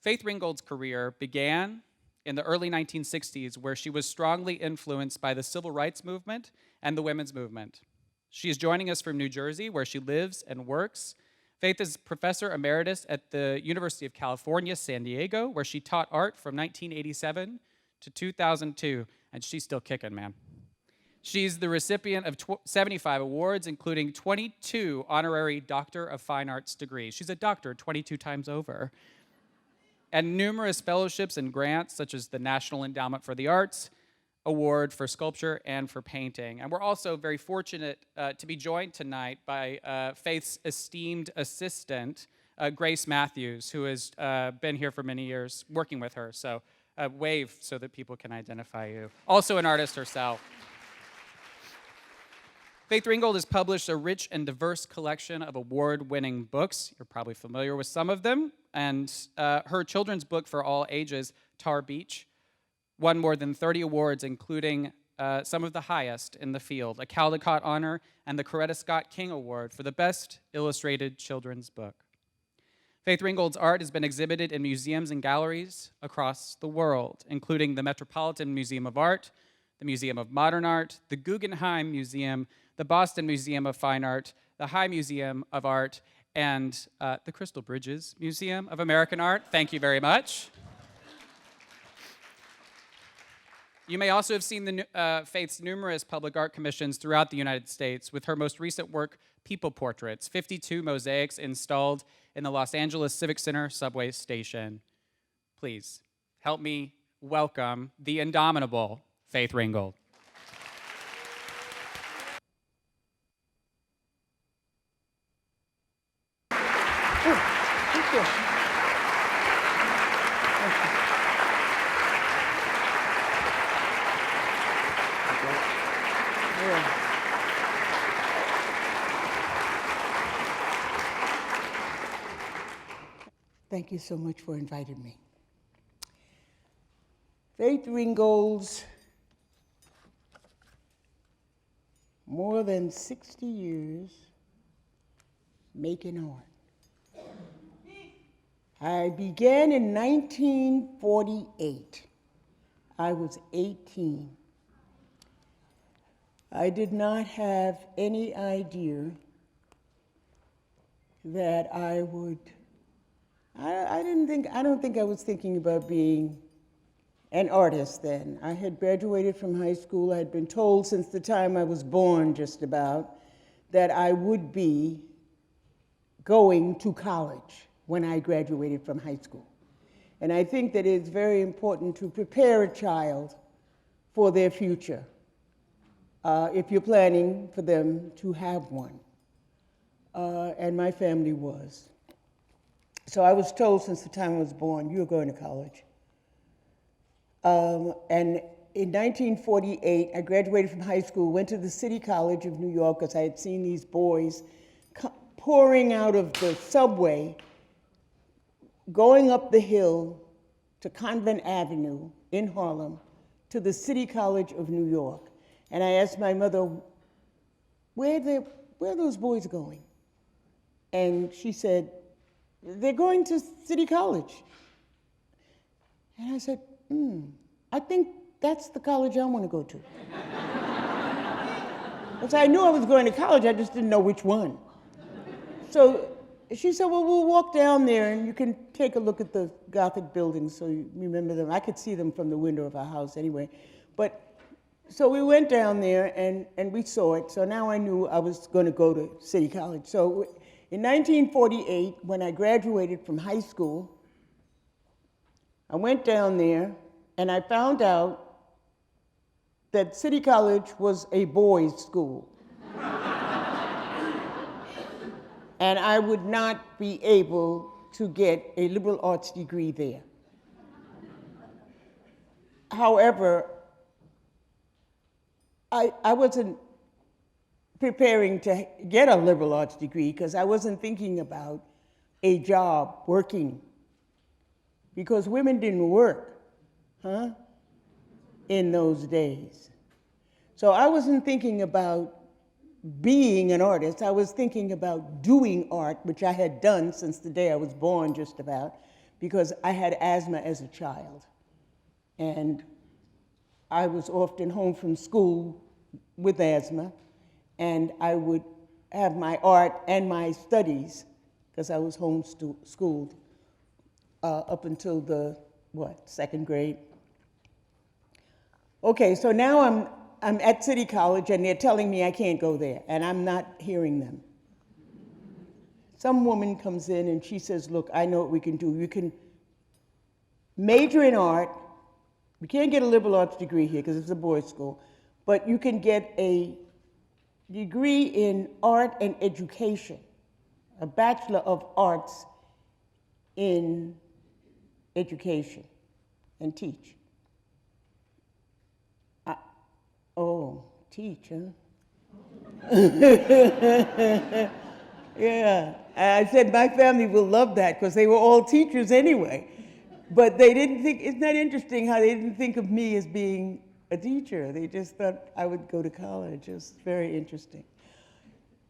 Faith Ringgold's career began in the early 1960s, where she was strongly influenced by the civil rights movement and the women's movement. She is joining us from New Jersey, where she lives and works. Faith is professor emeritus at the University of California, San Diego, where she taught art from 1987 to 2002, and she's still kicking, man. She's the recipient of 75 awards, including 22 honorary Doctor of Fine Arts degrees. She's a doctor 22 times over. And numerous fellowships and grants, such as the National Endowment for the Arts Award for Sculpture and for Painting. And we're also very fortunate to be joined tonight by Faith's esteemed assistant, Grace Matthews, who has been here for many years working with her. So wave so that people can identify you. Also an artist herself. Faith Ringgold has published a rich and diverse collection of award-winning books. You're probably familiar with some of them. And her children's book for all ages, Tar Beach, won more than 30 awards, including some of the highest in the field, a Caldecott Honor and the Coretta Scott King Award for the Best Illustrated Children's Book. Faith Ringgold's art has been exhibited in museums and galleries across the world, including the Metropolitan Museum of Art, the Museum of Modern Art, the Guggenheim Museum, the Boston Museum of Fine Art, the High Museum of Art, and the Crystal Bridges Museum of American Art. Thank you very much. You may also have seen Faith's numerous public art commissions throughout the United States, with her most recent work, People Portraits, 52 mosaics installed in the Los Angeles Civic Center subway station. Please help me welcome the indomitable Faith Ringgold. Thank you. Thank you so much for inviting me. Faith Ringgold's more than 60 years making art. I began in 1948. I was 18. I did not have any idea that I would, I don't think I was thinking about being an artist then. I had graduated from high school. I had been told since the time I was born, just about, that I would be going to college when I graduated from high school. And I think that it's very important to prepare a child for their future if you're planning for them to have one. And my family was. So I was told since the time I was born, you're going to college. And in 1948, I graduated from high school, went to the City College of New York because I had seen these boys pouring out of the subway, going up the hill to Convent Avenue in Harlem to the City College of New York. And I asked my mother, where are those boys going? And she said, they're going to City College. And I said, I think that's the college I want to go to. Because I knew I was going to college, I just didn't know which one. So she said, well, we'll walk down there and you can take a look at the Gothic buildings so you remember them. I could see them from the window of our house anyway. But so we went down there and we saw it. So now I knew I was going to go to City College. So in 1948, when I graduated from high school, I went down there and I found out that City College was a boys' school. And I would not be able to get a liberal arts degree there. However, I wasn't preparing to get a liberal arts degree because I wasn't thinking about a job working. Because women didn't work, in those days. So I wasn't thinking about being an artist. I was thinking about doing art, which I had done since the day I was born, just about, because I had asthma as a child. And I was often home from school with asthma, and I would have my art and my studies, because I was homeschooled up until the, second grade. Okay, so now I'm at City College, and they're telling me I can't go there, and I'm not hearing them. Some woman comes in and she says, look, I know what we can do. You can major in art. You can't get a liberal arts degree here because it's a boys' school, but you can get a degree in art and education, a Bachelor of Arts in education, and teach. Teach, huh? Yeah, I said my family will love that because they were all teachers anyway. But they didn't think, isn't that interesting how they didn't think of me as being a teacher? They just thought I would go to college. It was very interesting.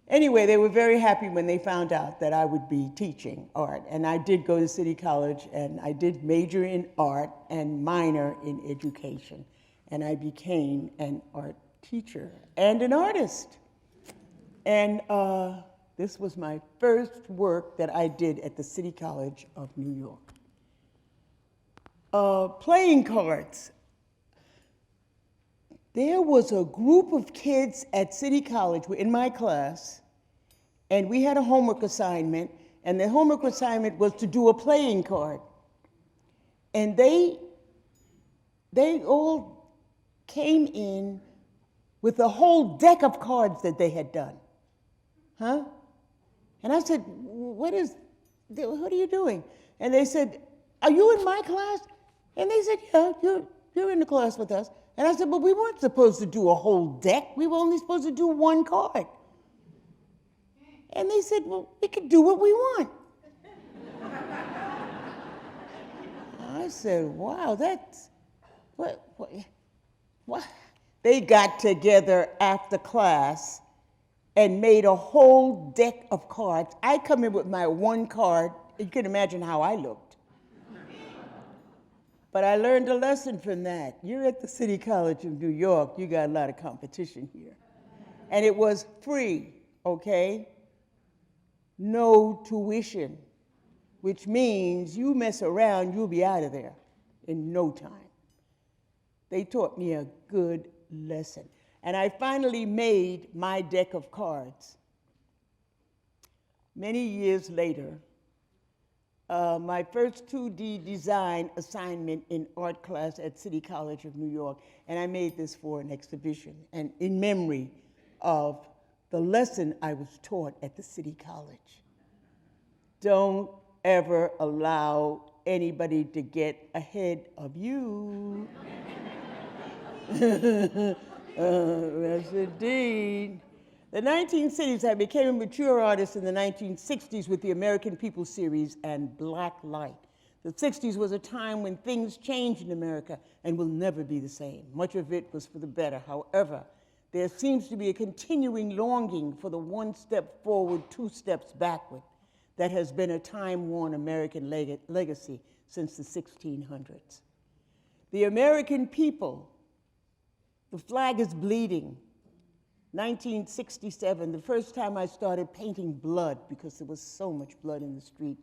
Anyway, they were very happy when they found out that I would be teaching art. And I did go to City College, and I did major in art and minor in education. And I became an art teacher and an artist. And this was my first work that I did at the City College of New York. Playing cards. There was a group of kids at City College in my class, and we had a homework assignment, and the homework assignment was to do a playing card. And they all came in with a whole deck of cards that they had done. Huh? And I said, what are you doing? And they said, are you in my class? And they said, yeah, you're in the class with us. And I said, but we weren't supposed to do a whole deck. We were only supposed to do one card. And they said, well, we could do what we want. I said, wow, that's, what? They got together after class and made a whole deck of cards. I come in with my one card. You can imagine how I looked. But I learned a lesson from that. You're at the City College of New York. You got a lot of competition here. And it was free, okay? No tuition, which means you mess around, you'll be out of there in no time. They taught me a good lesson. And I finally made my deck of cards. Many years later, my first 2D design assignment in art class at City College of New York, and I made this for an exhibition, and in memory of the lesson I was taught at the City College. Don't ever allow anybody to get ahead of you. Yes, indeed. The 1960s, I became a mature artist in the 1960s with the American People series and Black Light. The 60s was a time when things changed in America and will never be the same. Much of it was for the better. However, there seems to be a continuing longing for the one step forward, two steps backward that has been a time-worn American legacy since the 1600s. The American people, the flag is bleeding. 1967, the first time I started painting blood, because there was so much blood in the street.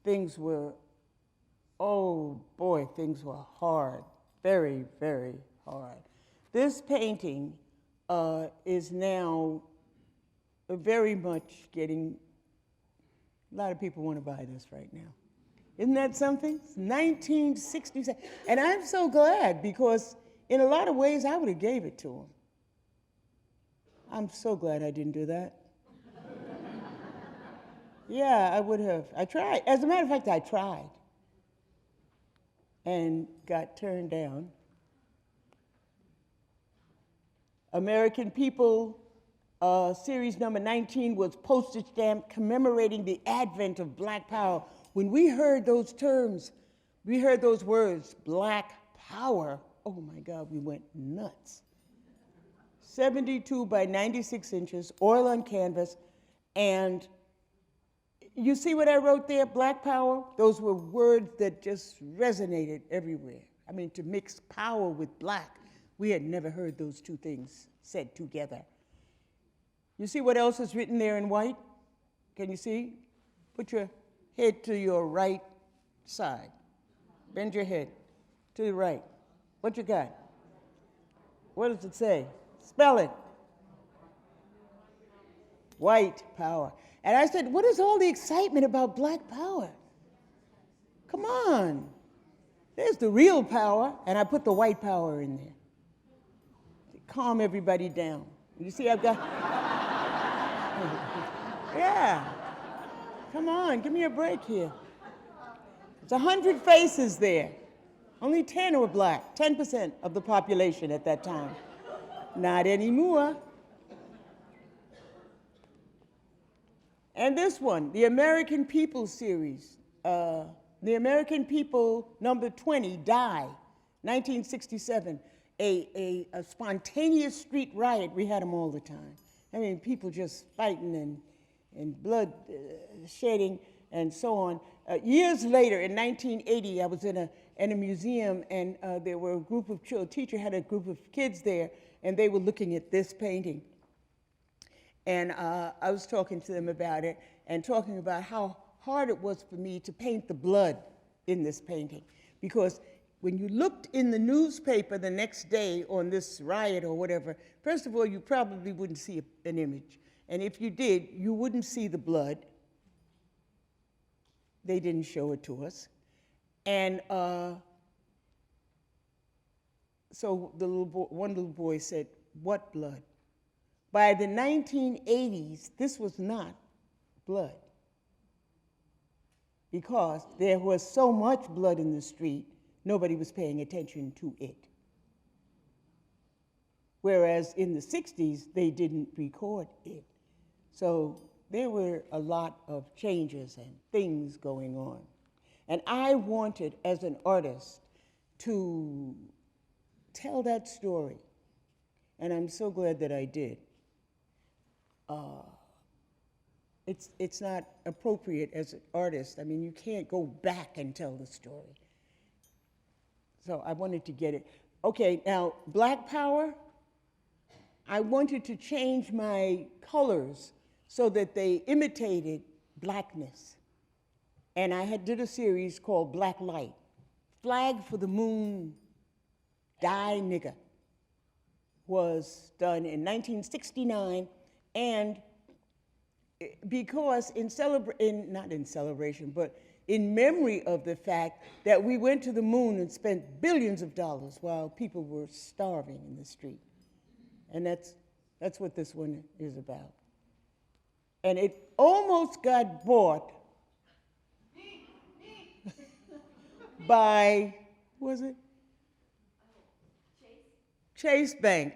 Things were, oh boy, things were hard, very, very hard. This painting is now very much getting, a lot of people want to buy this right now. Isn't that something? It's 1967, and I'm so glad, because in a lot of ways I would have gave it to him. I'm so glad I didn't do that. Yeah, I would have. I tried. As a matter of fact, I tried and got turned down. American People, series number 19 was postage stamp commemorating the advent of Black Power. When we heard those terms, we heard those words, Black Power, oh my God, we went nuts. 72 by 96 inches, oil on canvas, and You see what I wrote there, Black Power? Those were words that just resonated everywhere. I mean, to mix power with black, we had never heard those two things said together. You see what else is written there in white? Can you see? Put your head to your right side. Bend your head to the right. What you got? What does it say? Spell it. White power. And I said, what is all the excitement about black power? Come on. There's the real power, and I put the white power in there. To calm everybody down. You see, I've got... Yeah. Come on, give me a break here. There's 100 faces there. Only 10 were black, 10% of the population at that time. Not anymore. And this one, the American People series. The American People, number 20, Die, 1967. A spontaneous street riot. We had them all the time. I mean, people just fighting and blood shedding and so on. Years later, in 1980, I was in a museum, and there were a group of children, teacher had a group of kids there, and they were looking at this painting. And I was talking to them about it and talking about how hard it was for me to paint the blood in this painting. Because when you looked in the newspaper the next day on this riot or whatever, first of all, you probably wouldn't see an image. And if you did, you wouldn't see the blood. They didn't show it to us. And so the one little boy said, "What blood?" By the 1980s, this was not blood, because there was so much blood in the street, nobody was paying attention to it. Whereas in the 60s, they didn't record it. So there were a lot of changes and things going on. And I wanted, as an artist, to tell that story. And I'm so glad that I did. It's not appropriate as an artist. I mean, you can't go back and tell the story. So I wanted to get it. Okay, now, Black Power, I wanted to change my colors so that they imitated blackness. And I did a series called Black Light. Flag for the Moon, Die Nigger was done in 1969, and because not in celebration, but in memory of the fact that we went to the moon and spent billions of dollars while people were starving in the street. And that's what this one is about. And it almost got bought by, was it? Chase Bank.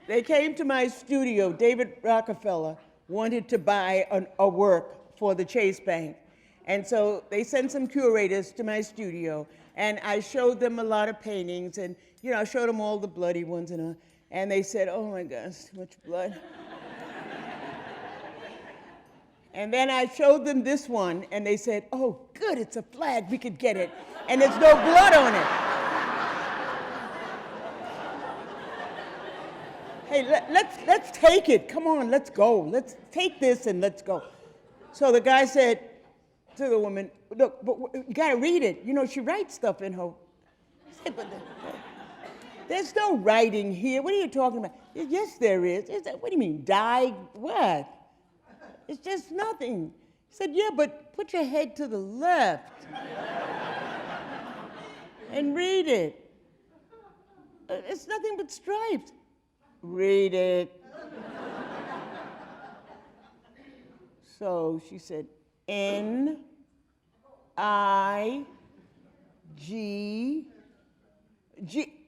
They came to my studio. David Rockefeller wanted to buy a work for the Chase Bank. And so they sent some curators to my studio, and I showed them a lot of paintings, and I showed them all the bloody ones, and they said, "Oh my gosh, too much blood." And then I showed them this one, and they said, "Oh, good, it's a flag, we could get it, and there's no blood on it." Hey, let's take it. Come on, let's go. Let's take this and let's go. So the guy said to the woman, "Look, but you gotta read it. She writes stuff in her." I said, "But there's no writing here. What are you talking about?" "Yes, there is." I said, "What do you mean, die? What? It's just nothing." He said, "Yeah, but put your head to the left and read it. It's nothing but stripes." "Read it." So she said, N-I-G-G.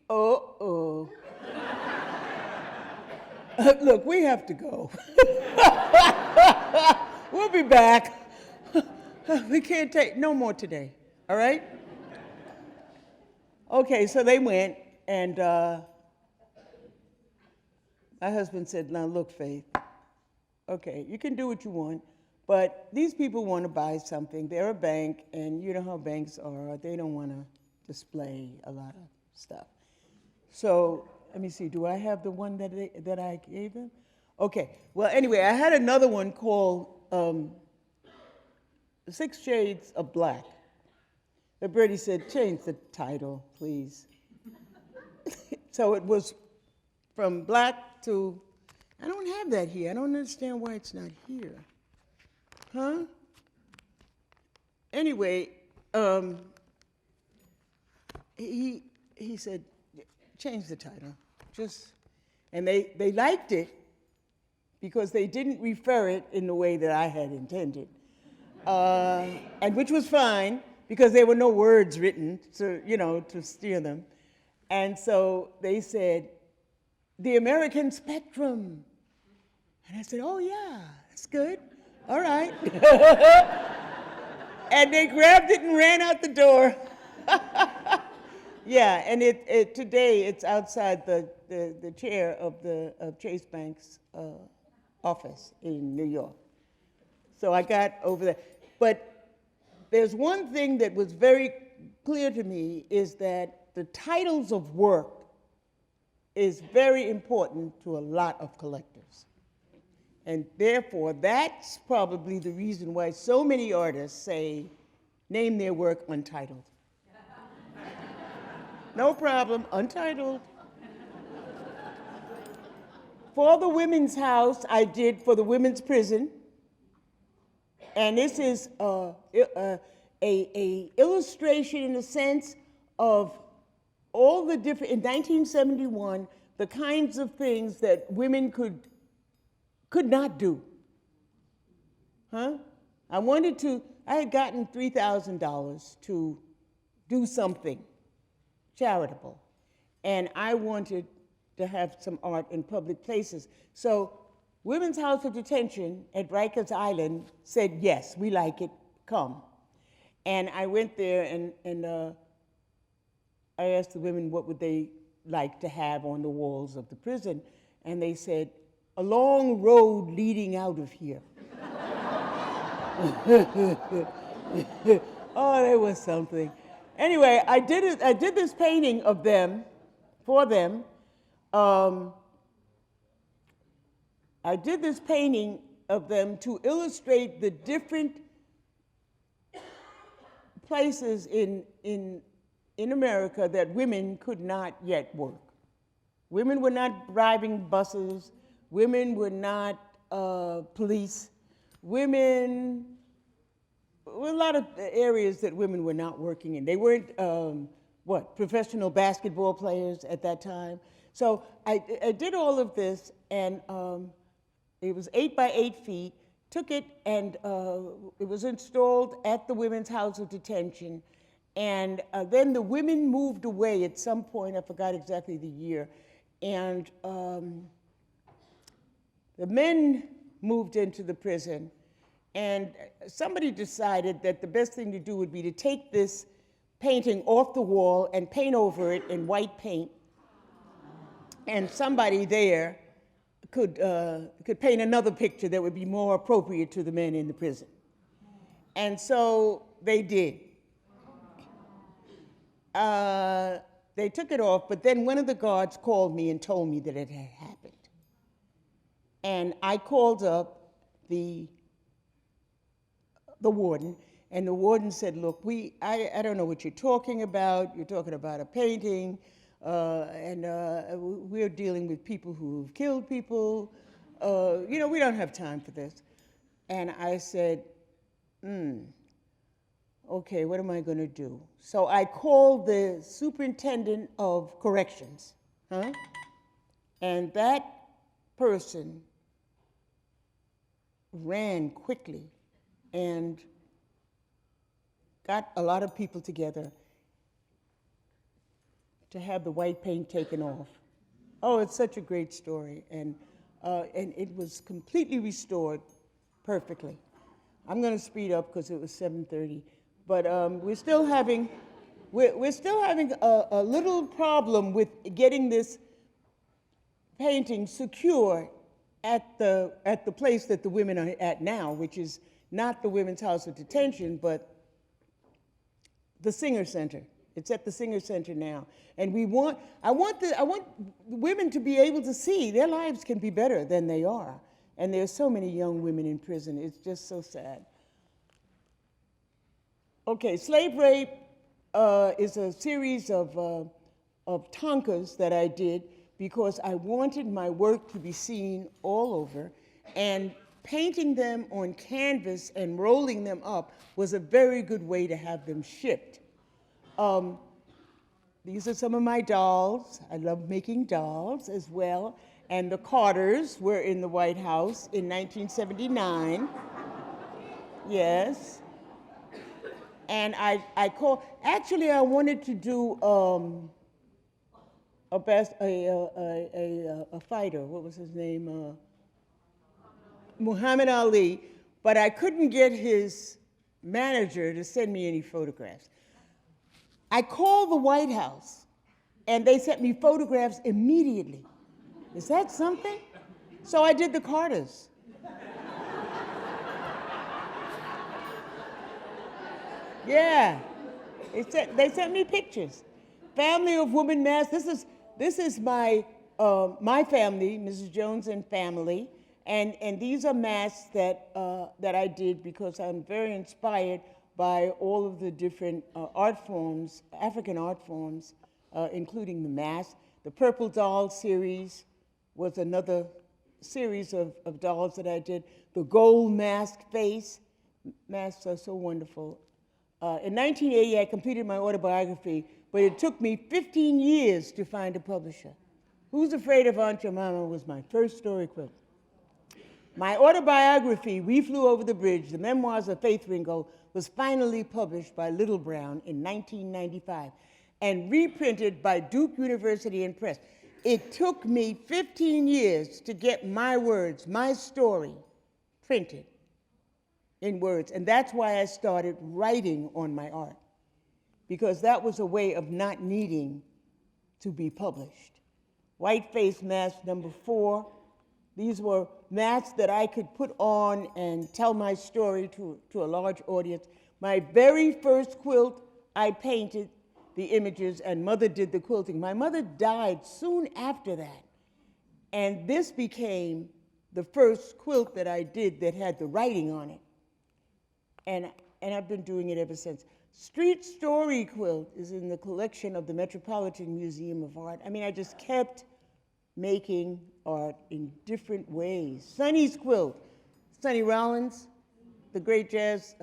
Uh-oh. Look, we have to go. We'll be back. We can't take no more today, all right? Okay, so they went, and my husband said, "Now look, Faith, okay, you can do what you want, But these people want to buy something. They're a bank, and you know how banks are. They don't want to display a lot of stuff. So let me see. Do I have the one that I gave them? Okay. Well, anyway, I had another one called 6 Shades of Black. The birdie said, change the title, please. So it was from black to, I don't have that here. I don't understand why it's not here. Huh? Anyway, he said, change the title. And they liked it because they didn't refer it in the way that I had intended. And which was fine because there were no words written, so, to steer them. And so they said, the American Spectrum. And I said, oh yeah, that's good. All right. And they grabbed it and ran out the door. Yeah, and today it's outside the chair of Chase Bank's office in New York. So I got over there. But there's one thing that was very clear to me is that the titles of work is very important to a lot of collectors. And therefore, that's probably the reason why so many artists name their work untitled. No problem, untitled. For the Women's House, I did for the Women's Prison. And this is a illustration in a sense of all the different, in 1971, the kinds of things that women could not do. Huh? I had gotten $3,000 to do something charitable. And I wanted to have some art in public places. So Women's House of Detention at Rikers Island said, yes, we like it, come. And I went there and I asked the women what would they like to have on the walls of the prison. And they said, a long road leading out of here. Oh, there was something. Anyway, I did this painting of them, for them. I did this painting of them to illustrate the different places in America that women could not yet work. Women were not driving buses. Women were not police. Women, a lot of areas that women were not working in. They weren't, professional basketball players at that time. So I did all of this, and it was 8 by 8 feet, took it, and it was installed at the Women's House of Detention. And then the women moved away at some point, I forgot exactly the year, and the men moved into the prison, and somebody decided that the best thing to do would be to take this painting off the wall and paint over it in white paint, and somebody there could paint another picture that would be more appropriate to the men in the prison. And so they did. They took it off, but then one of the guards called me and told me that it had happened. And I called up the warden, and the warden said, look, I don't know what you're talking about. You're talking about a painting, and we're dealing with people who've killed people. We don't have time for this. And I said, okay, what am I going to do? So I called the superintendent of corrections, and that person ran quickly and got a lot of people together to have the white paint taken off. Oh, it's such a great story, and it was completely restored perfectly. I'm going to speed up because it was 7:30, but we're still having a little problem with getting this painting secure at the place that the women are at now, which is not the Women's House of Detention, but the Singer Center. It's at the Singer Center now. And I want women to be able to see their lives can be better than they are. And there's so many young women in prison. It's just so sad. Okay, slave rape is a series of tonkas that I did because I wanted my work to be seen all over, and painting them on canvas and rolling them up was a very good way to have them shipped. These are some of my dolls. I love making dolls as well. And the Carters were in the White House in 1979. Yes. And I wanted to do a fighter. What was his name? Muhammad Ali. But I couldn't get his manager to send me any photographs. I called the White House, and they sent me photographs immediately. Is that something? So I did the Carters. Yeah, they sent me pictures. Family of Woman Masks. This is my family, Mrs. Jones and family, and these are masks that I did because I'm very inspired by all of the different art forms, African art forms, including the mask. The Purple Doll series was another series of dolls that I did. The gold mask face. Masks are so wonderful. In 1980, I completed my autobiography, but it took me 15 years to find a publisher. Who's Afraid of Aunt Jemima was my first story quilt. My autobiography, We Flew Over the Bridge, The Memoirs of Faith Ringo, was finally published by Little Brown in 1995 and reprinted by Duke University and Press. It took me 15 years to get my words, my story, printed in words. And that's why I started writing on my art, because that was a way of not needing to be published. White Face Mask number 4. These were masks that I could put on and tell my story to a large audience. My very first quilt, I painted the images, and Mother did the quilting. My mother died soon after that, and this became the first quilt that I did that had the writing on it. And I've been doing it ever since. Street Story Quilt is in the collection of the Metropolitan Museum of Art. I mean, I just kept making art in different ways. Sonny's Quilt, Sonny Rollins, the great jazz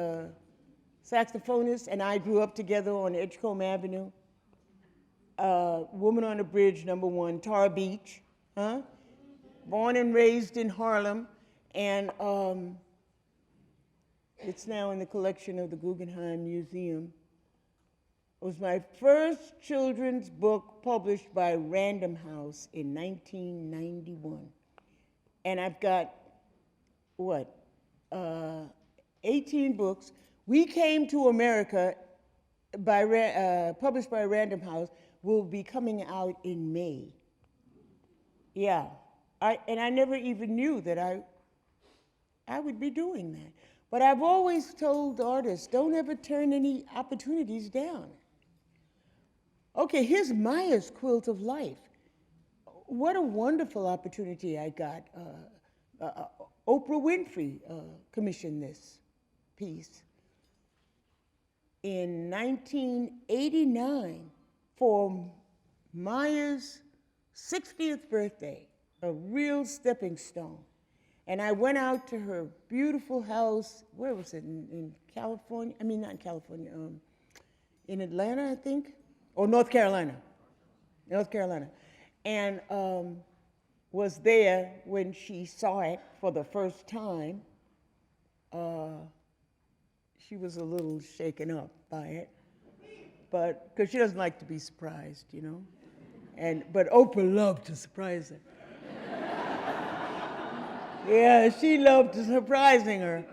saxophonist, and I grew up together on Edgecombe Avenue. Woman on the Bridge, number 1, Tar Beach, huh? Born and raised in Harlem, and it's now in the collection of the Guggenheim Museum. It was my first children's book published by Random House in 1991. And I've got, 18 books. We Came to America, published by Random House, will be coming out in May. Yeah, and I never even knew that I would be doing that. But I've always told artists, don't ever turn any opportunities down. Okay, here's Maya's Quilt of Life. What a wonderful opportunity I got. Oprah Winfrey commissioned this piece in 1989 for Maya's 60th birthday, a real stepping stone. And I went out to her beautiful house, where was it, in California? I mean, not in California, in Atlanta, I think, or North Carolina, and was there when she saw it for the first time. She was a little shaken up by it, but, because she doesn't like to be surprised, you know? But Oprah loved to surprise her. Yeah, she loved surprising her,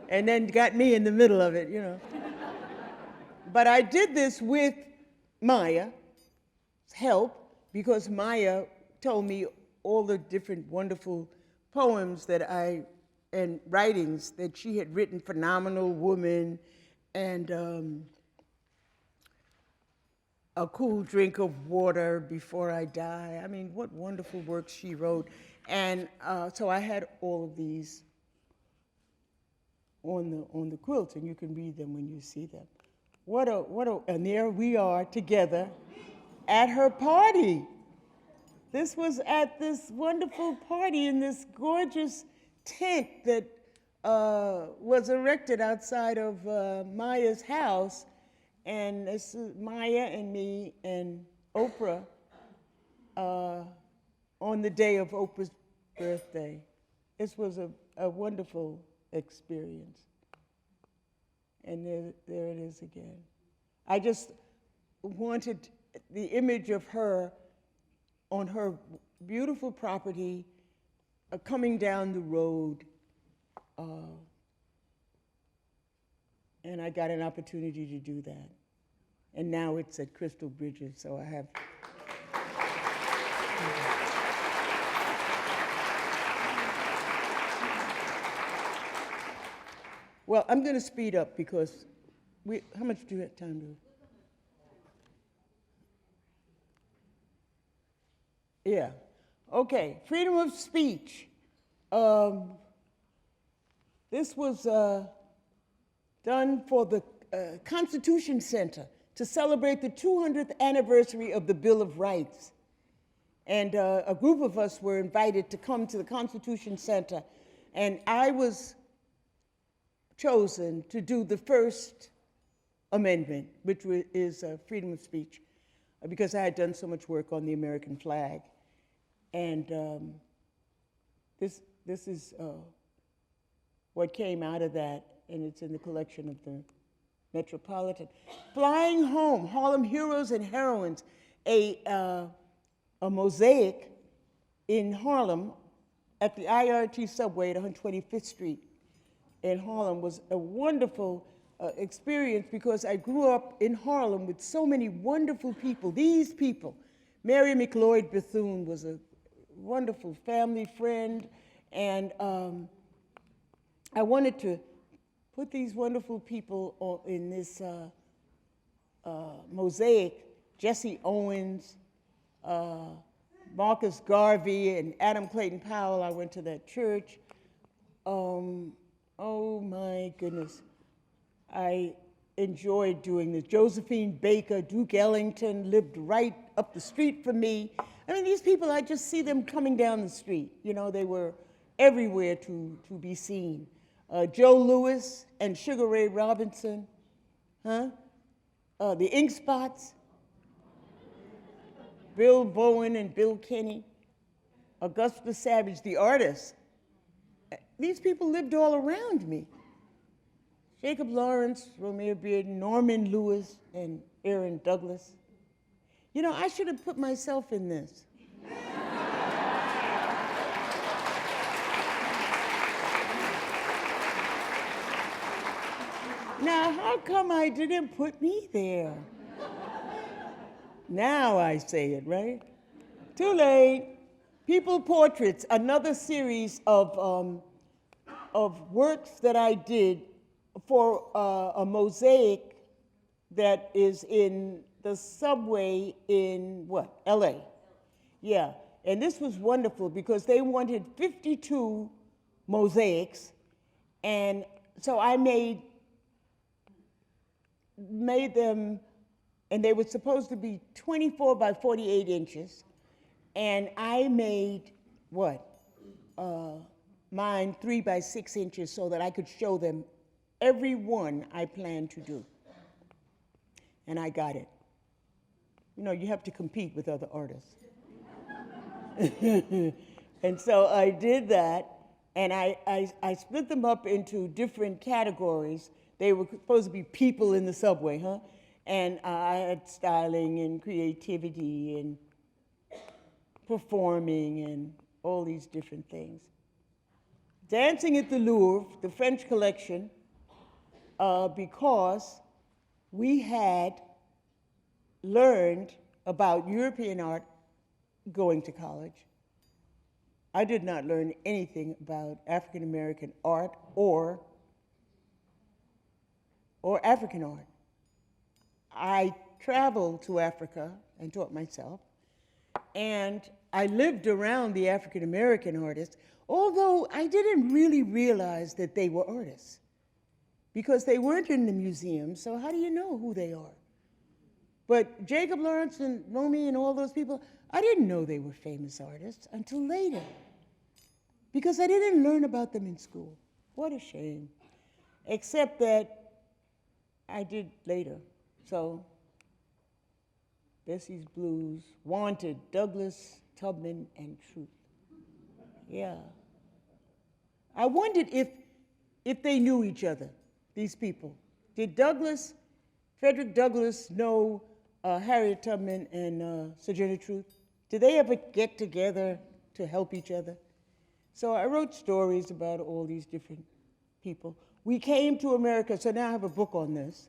and then got me in the middle of it, you know. But I did this with Maya's help, because Maya told me all the different wonderful poems that I and writings that she had written, Phenomenal Woman and A Cool Drink of Water Before I Die. I mean, what wonderful works she wrote. And so I had all of these on the quilt, and you can read them when you see them. And there we are together at her party. This was at this wonderful party in this gorgeous tent that was erected outside of Maya's house. And this is Maya and me and Oprah on the day of Oprah's birthday. This was a wonderful experience. And there it is again. I just wanted the image of her on her beautiful property, coming down the road, and I got an opportunity to do that. And now it's at Crystal Bridges, so I have. Well, I'm going to speed up because how much do you have time to? Yeah. Okay. Freedom of speech. This was done for the Constitution Center to celebrate the 200th anniversary of the Bill of Rights. And a group of us were invited to come to the Constitution Center, and I was chosen to do the first amendment, which is freedom of speech, because I had done so much work on the American flag. And this is what came out of that, and it's in the collection of the Metropolitan. Flying Home, Harlem Heroes and Heroines, a mosaic in Harlem at the IRT subway at 125th Street in Harlem was a wonderful experience because I grew up in Harlem with so many wonderful people. These people, Mary McLeod Bethune was a wonderful family friend, and I wanted to put these wonderful people in this mosaic. Jesse Owens, Marcus Garvey, and Adam Clayton Powell. I went to that church. Oh my goodness. I enjoyed doing this. Josephine Baker, Duke Ellington lived right up the street from me. I mean, these people, I just see them coming down the street. You know, they were everywhere to be seen. Joe Louis and Sugar Ray Robinson, the Ink Spots, Bill Bowen and Bill Kinney, Augusta Savage, the artist. These people lived all around me. Jacob Lawrence, Romeo Bearden, Norman Lewis, and Aaron Douglas. You know, I should have put myself in this. Now, how come I didn't put me there? Now I say it, right? Too late. People Portraits, another series of works that I did for a mosaic that is in the subway in what? LA. Yeah. And this was wonderful because they wanted 52 mosaics. And so I made them, and they were supposed to be 24 by 48 inches. And I made what? Mine 3 by 6 inches so that I could show them every one I planned to do. And I got it. You know, you have to compete with other artists. And so I did that, and I split them up into different categories. They were supposed to be people in the subway, huh? And I had styling and creativity and performing and all these different things. Dancing at the Louvre, the French collection, because we had learned about European art going to college. I did not learn anything about African American art or African art. I traveled to Africa and taught myself, and I lived around the African American artists, although I didn't really realize that they were artists because they weren't in the museum, so how do you know who they are? But Jacob Lawrence and Romy and all those people, I didn't know they were famous artists until later because I didn't learn about them in school. What a shame. Except that I did later. So, Bessie's Blues, Wanted, Douglas, Tubman, and Truth. Yeah. I wondered if they knew each other, these people. Did Frederick Douglass know Harriet Tubman and Sojourner Truth? Did they ever get together to help each other? So I wrote stories about all these different people. We came to America, so now I have a book on this,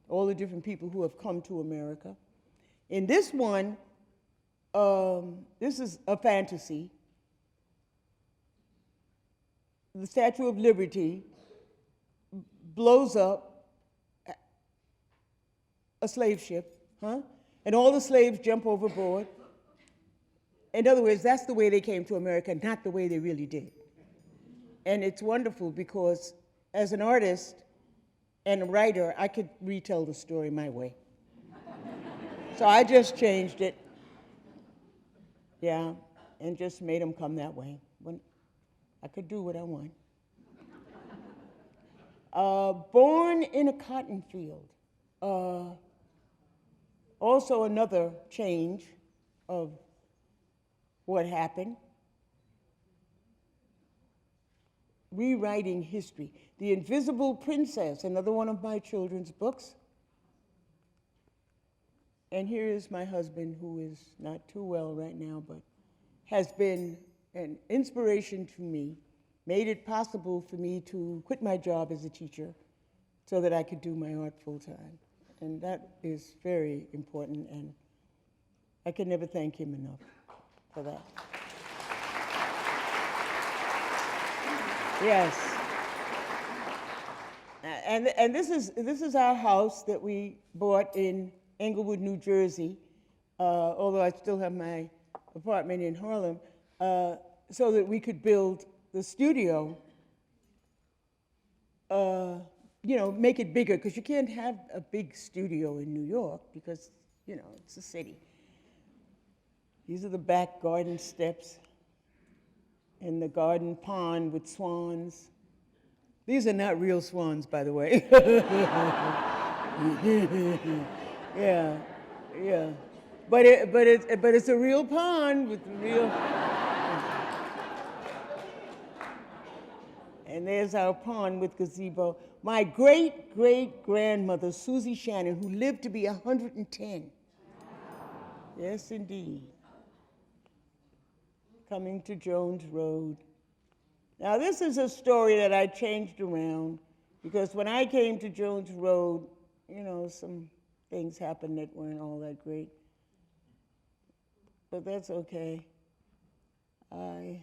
all the different people who have come to America. In this one, this is a fantasy. The Statue of Liberty blows up a slave ship, and all the slaves jump overboard. In other words, that's the way they came to America, not the way they really did. And it's wonderful because as an artist and a writer, I could retell the story my way. So I just changed it, yeah, and just made them come that way. When I could do what I want. Born in a cotton field. Also another change of what happened. Rewriting history. The Invisible Princess, another one of my children's books. And here is my husband, who is not too well right now, but has been an inspiration to me, made it possible for me to quit my job as a teacher so that I could do my art full time. And that is very important, and I can never thank him enough for that. Yes. And this is our house that we bought in Englewood, New Jersey, although I still have my apartment in Harlem, so that we could build the studio, make it bigger, because you can't have a big studio in New York because, it's a city. These are the back garden steps and the garden pond with swans. These are not real swans, by the way. Yeah. But it's a real pond with real. And there's our pond with gazebo. My great-great-grandmother, Susie Shannon, who lived to be 110. Yes, indeed. Coming to Jones Road. Now, this is a story that I changed around because when I came to Jones Road, some things happened that weren't all that great. But that's okay. I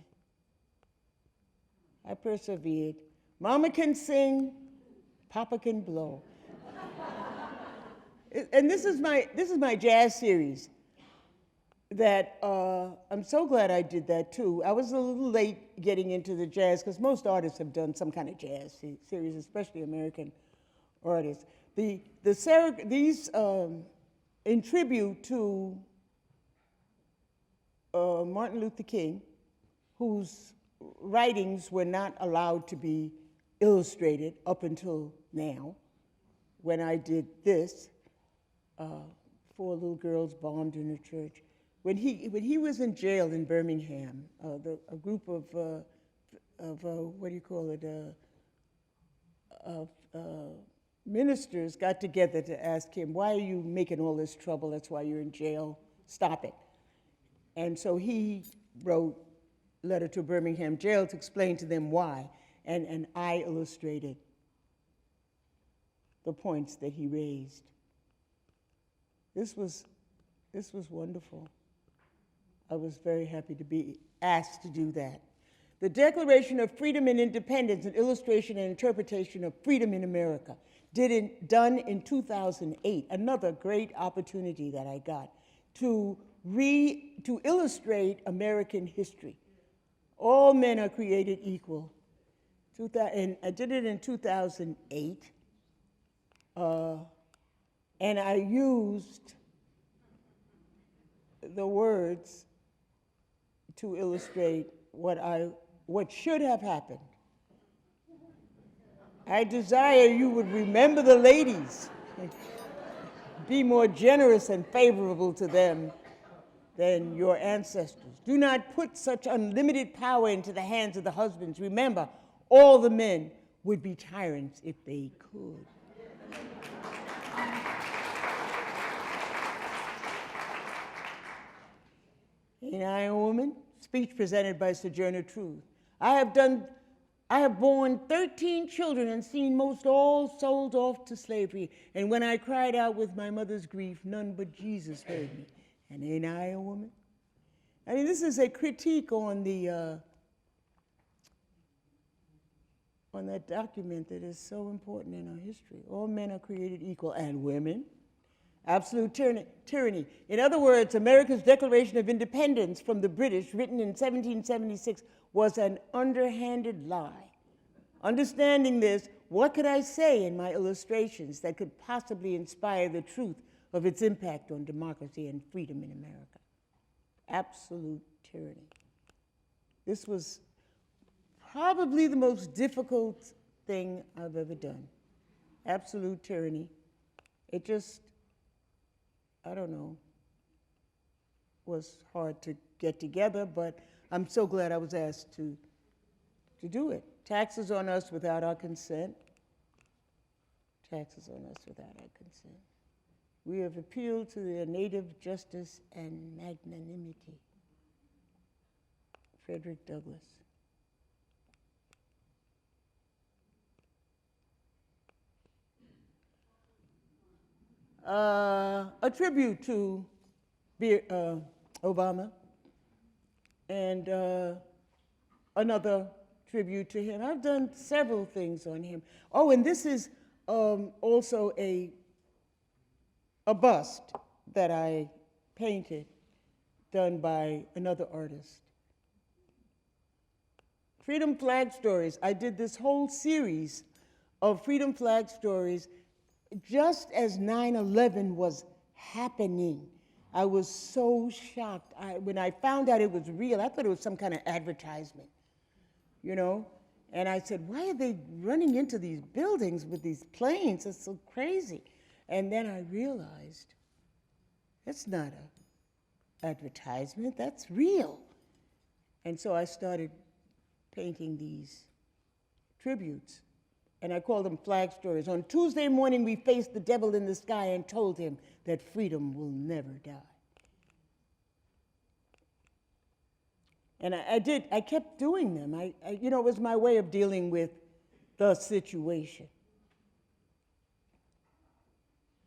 persevered. Mama can sing, Papa can blow. And this is my jazz series that I'm so glad I did that too. I was a little late getting into the jazz because most artists have done some kind of jazz series, especially American artists. These in tribute to Martin Luther King, whose writings were not allowed to be illustrated up until now, when I did this, 4 little girls bombed in a church. When he was in jail in Birmingham, a group of ministers got together to ask him, why are you making all this trouble? That's why you're in jail. Stop it. And so he wrote a letter to Birmingham jail to explain to them why. And I illustrated the points that he raised. This was wonderful. I was very happy to be asked to do that. The Declaration of Freedom and Independence, an illustration and interpretation of freedom in America, done in 2008. Another great opportunity that I got to illustrate American history. All men are created equal. And I did it in 2008. And I used the words to illustrate what should have happened. I desire you would remember the ladies, be more generous and favorable to them than your ancestors. Do not put such unlimited power into the hands of the husbands. Remember, all the men would be tyrants if they could. Ain't I a woman? Speech presented by Sojourner Truth. I have borne 13 children and seen most all sold off to slavery. And when I cried out with my mother's grief, none but Jesus heard me. And ain't I a woman? I mean, this is a critique on that document that is so important in our history. All men are created equal, and women. Absolute tyranny. In other words, America's Declaration of Independence from the British, written in 1776, was an underhanded lie. Understanding this, what could I say in my illustrations that could possibly inspire the truth of its impact on democracy and freedom in America? Absolute tyranny. This was probably the most difficult thing I've ever done. Absolute tyranny. It just, I don't know, was hard to get together, but I'm so glad I was asked to do it. Taxes on us without our consent. Taxes on us without our consent. We have appealed to their native justice and magnanimity. Frederick Douglass. A tribute to Obama, and another tribute to him. I've done several things on him. Oh, and this is also a bust that I painted, done by another artist. Freedom Flag Stories. I did this whole series of Freedom Flag Stories just as 9/11 was happening. I was so shocked. When I found out it was real, I thought it was some kind of advertisement, you know? And I said, why are they running into these buildings with these planes? It's so crazy. And then I realized, that's not an advertisement, that's real. And so I started painting these tributes. And I call them flag stories. On Tuesday morning, we faced the devil in the sky and told him that freedom will never die. And I kept doing them. You know, it was my way of dealing with the situation.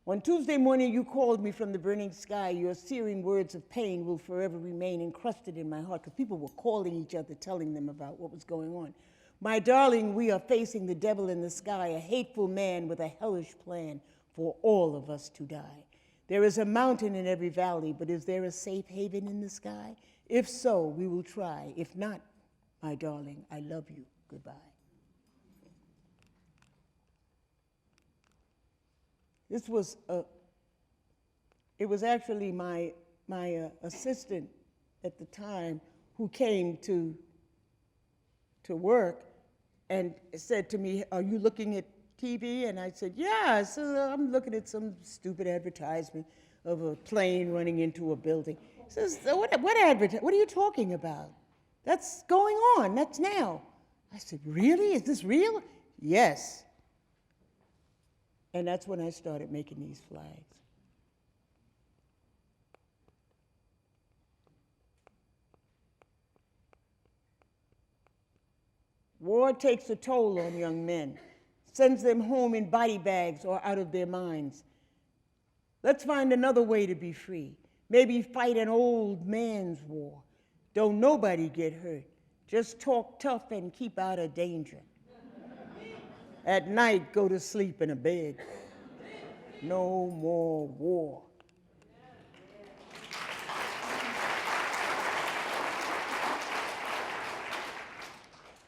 On Tuesday morning, you called me from the burning sky. Your searing words of pain will forever remain encrusted in my heart, because people were calling each other, telling them about what was going on. My darling, we are facing the devil in the sky, a hateful man with a hellish plan for all of us to die. There is a mountain in every valley, but is there a safe haven in the sky? If so, we will try. If not, my darling, I love you. Goodbye. This was it was actually my assistant at the time who came to work and said to me, are you looking at TV? And I said, yeah, so I'm looking at some stupid advertisement of a plane running into a building. He says, what are you talking about? That's going on, that's now. I said, really? Is this real? Yes. And that's when I started making these flags. War takes a toll on young men, sends them home in body bags or out of their minds. Let's find another way to be free. Maybe fight an old man's war. Don't nobody get hurt. Just talk tough and keep out of danger. At night, go to sleep in a bed. No more war.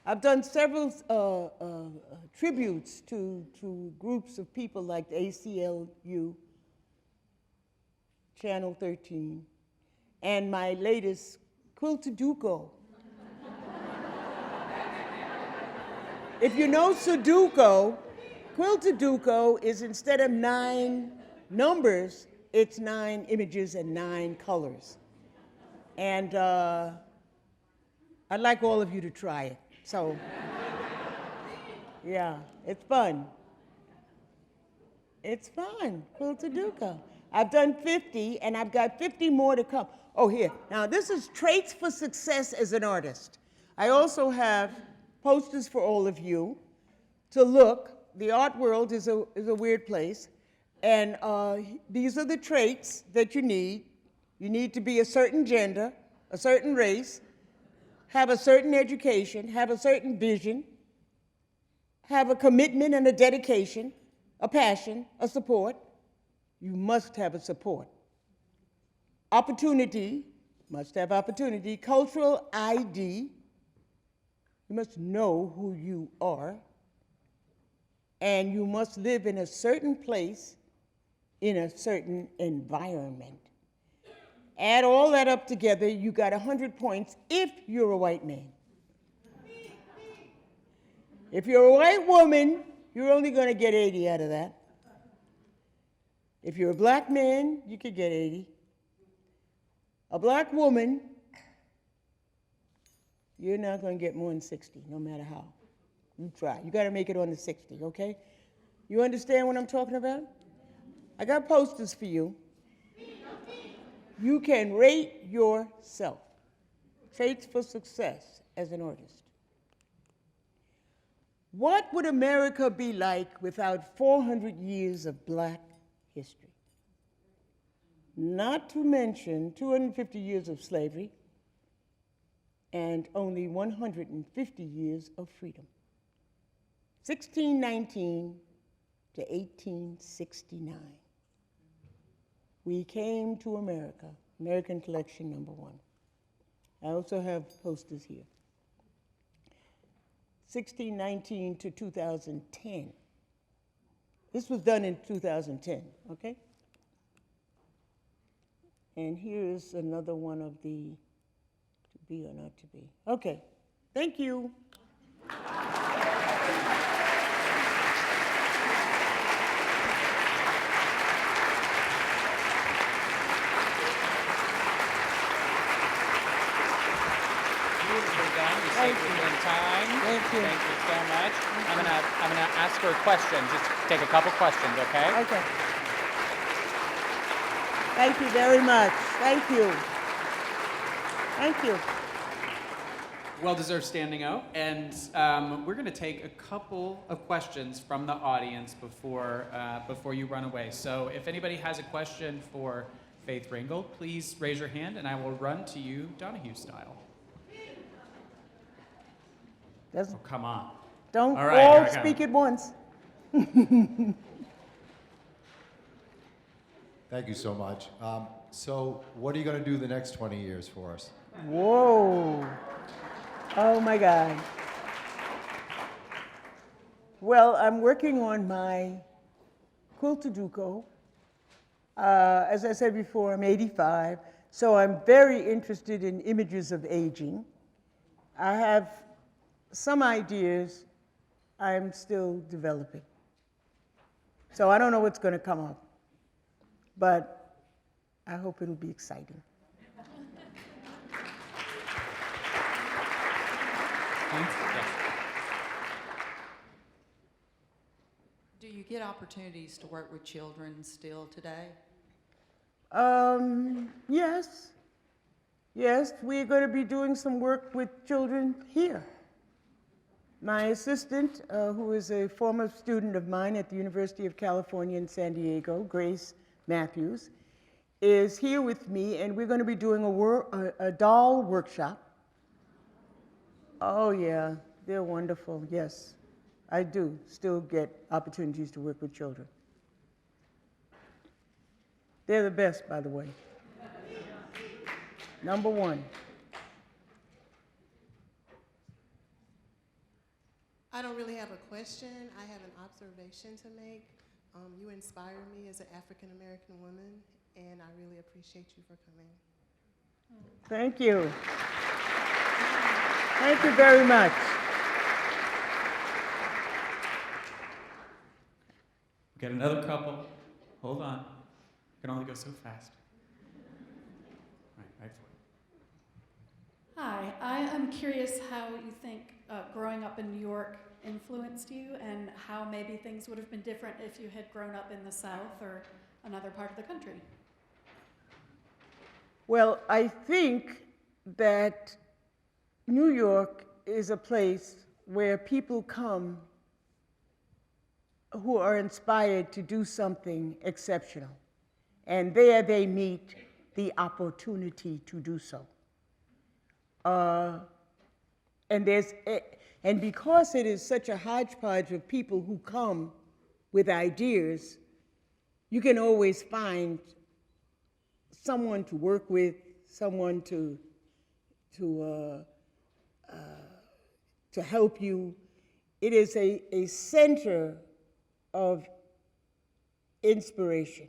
I've done several tributes to groups of people like the ACLU, Channel 13, and my latest, Quiltaduco. If you know Sudoku, Quiltaduco is instead of 9 numbers, it's 9 images and 9 colors. And I'd like all of you to try it. So, yeah, it's fun. It's fun, Quiltaduco. I've done 50, and I've got 50 more to come. Oh, here. Now, this is Traits for Success as an Artist. I also have posters for all of you to look. The art world is a weird place. And these are the traits that you need. You need to be a certain gender, a certain race, have a certain education, have a certain vision, have a commitment and a dedication, a passion, a support. You must have a support. Opportunity, must have opportunity. Cultural ID, you must know who you are. And you must live in a certain place, in a certain environment. Add all that up together, you got 100 points if you're a white man. If you're a white woman, you're only going to get 80 out of that. If you're a black man, you could get 80. A black woman, you're not going to get more than 60, no matter how. You try. You got to make it on the 60, okay? You understand what I'm talking about? I got posters for you. You can rate yourself. Traits for Success as an Artist. What would America be like without 400 years of black history? Not to mention 250 years of slavery and only 150 years of freedom. 1619 to 1869. We came to America, American Collection #1. I also have posters here. 1619 to 2010. This was done in 2010, okay? And here's another one of the to be or not to be. Okay, thank you. Thank you. In time. Thank you. Thank you so much. I'm gonna ask her a question. Just take a couple questions, okay? Okay. Thank you very much. Thank you. Thank you. Well-deserved standing out, and we're going to take a couple of questions from the audience before you run away. So if anybody has a question for Faith Ringgold, please raise your hand, and I will run to you Donahue style. That's, Oh, come on. don't All right, all here I come. speak at once. Thank you so much. So what are you going to do the next 20 years for us? Whoa. Oh my God. Well, I'm working on my Quiltaduco. As I said before, I'm 85, so I'm very interested in images of aging. I have some ideas I'm still developing. So I don't know what's going to come up, but I hope it'll be exciting. Do you get opportunities to work with children still today? Yes. Yes, we're going to be doing some work with children here. My assistant, who is a former student of mine at the University of California in San Diego, Grace Matthews, is here with me, and we're going to be doing a doll workshop Oh, yeah, they're wonderful, yes. I do still get opportunities to work with children. They're the best, by the way. Number one. I don't really have a question. I have an observation to make. You inspire me as an African American woman, and I really appreciate you for coming. Thank you. Thank you very much. We got another couple. Hold on. Can only go so fast. Right for it. Hi, I am curious how you think growing up in New York influenced you and how maybe things would have been different if you had grown up in the South or another part of the country. Well, I think that New York is a place where people come who are inspired to do something exceptional. And there they meet the opportunity to do so. And because it is such a hodgepodge of people who come with ideas, you can always find someone to work with, someone to help you. It is a center of inspiration.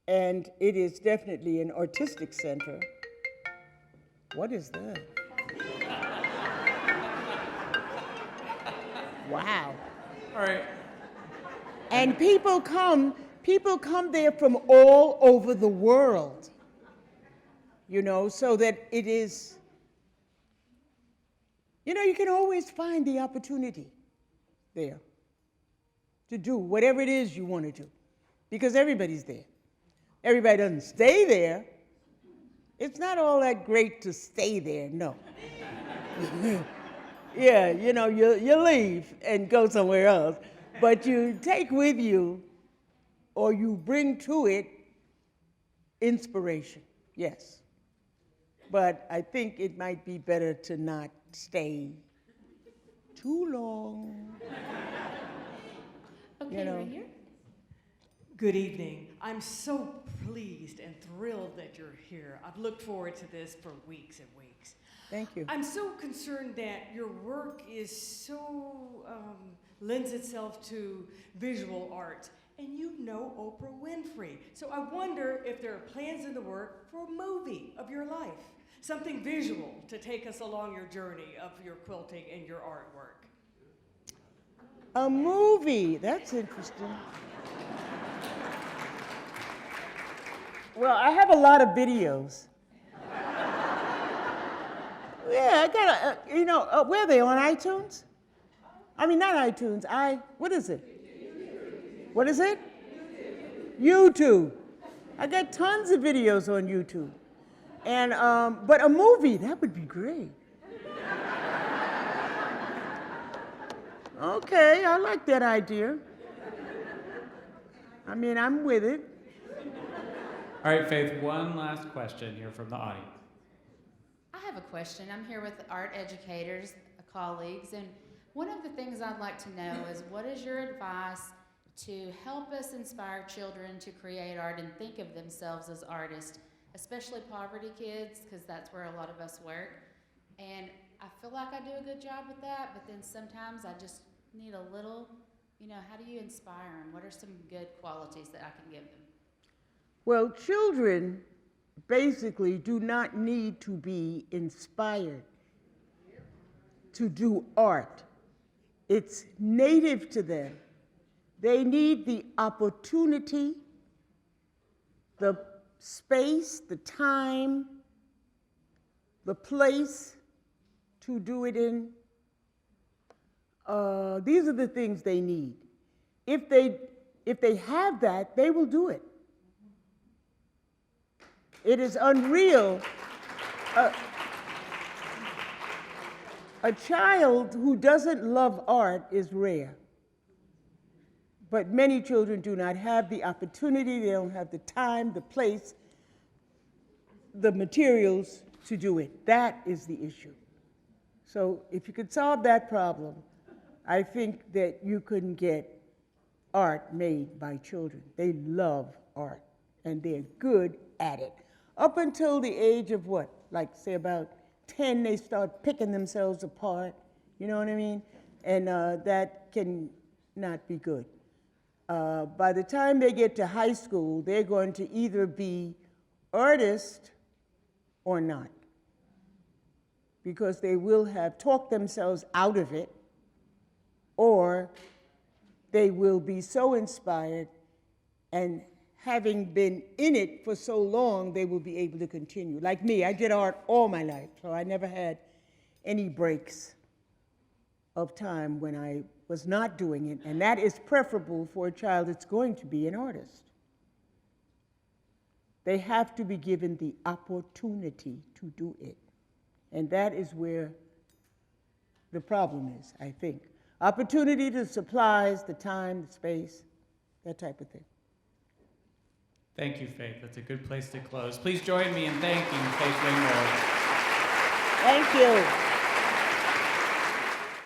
And it is definitely an artistic center. What is that? Wow. All right. And people come there from all over the world, you know, so that it is, you know, you can always find the opportunity there to do whatever it is you want to do, because everybody's there. Everybody doesn't stay there. It's not all that great to stay there, no. Yeah, you know, you leave and go somewhere else, but you take with you or you bring to it inspiration, yes. But I think it might be better to not stay too long. Okay, You know. right here. Good evening. I'm so pleased and thrilled that you're here. I've looked forward to this for weeks and weeks. Thank you. I'm so concerned that your work is so lends itself to visual art, and you know Oprah Winfrey. So I wonder if there are plans in the work for a movie of your life, something visual to take us along your journey of your quilting and your artwork. A movie, that's interesting. Well, I have a lot of videos. Yeah, I got a, you know, where are they, on iTunes? I mean, not iTunes, what is it? What is it? YouTube. I got tons of videos on YouTube. And, but a movie, that would be great. Okay, I like that idea. I mean, I'm with it. All right, Faith, one last question here from the audience. I have a question. I'm here with art educators, colleagues, and one of the things I'd like to know is what is your advice to help us inspire children to create art and think of themselves as artists, especially poverty kids, because that's where a lot of us work. And I feel like I do a good job with that, but then sometimes I just need a little, you know, how do you inspire them? What are some good qualities that I can give them? Well, children basically do not need to be inspired to do art. It's native to them. They need the opportunity, the space, the time, the place to do it in. These are the things they need. If they have that, they will do it. It is unreal. A child who doesn't love art is rare. But many children do not have the opportunity, they don't have the time, the place, the materials to do it. That is the issue. So if you could solve that problem, I think that you can get art made by children. They love art, and they're good at it. Up until the age of what? Like, say about 10, they start picking themselves apart. You know what I mean? And that can not be good. By the time they get to high school, they're going to either be artists or not, because they will have talked themselves out of it, or they will be so inspired, and having been in it for so long, they will be able to continue. Like me, I did art all my life, so I never had any breaks of time when I was not doing it, and that is preferable for a child that's going to be an artist. They have to be given the opportunity to do it. And that is where the problem is, I think. Opportunity to supplies, the time, the space, that type of thing. Thank you, Faith. That's a good place to close. Please join me in thanking Faith Ringgold. Thank you.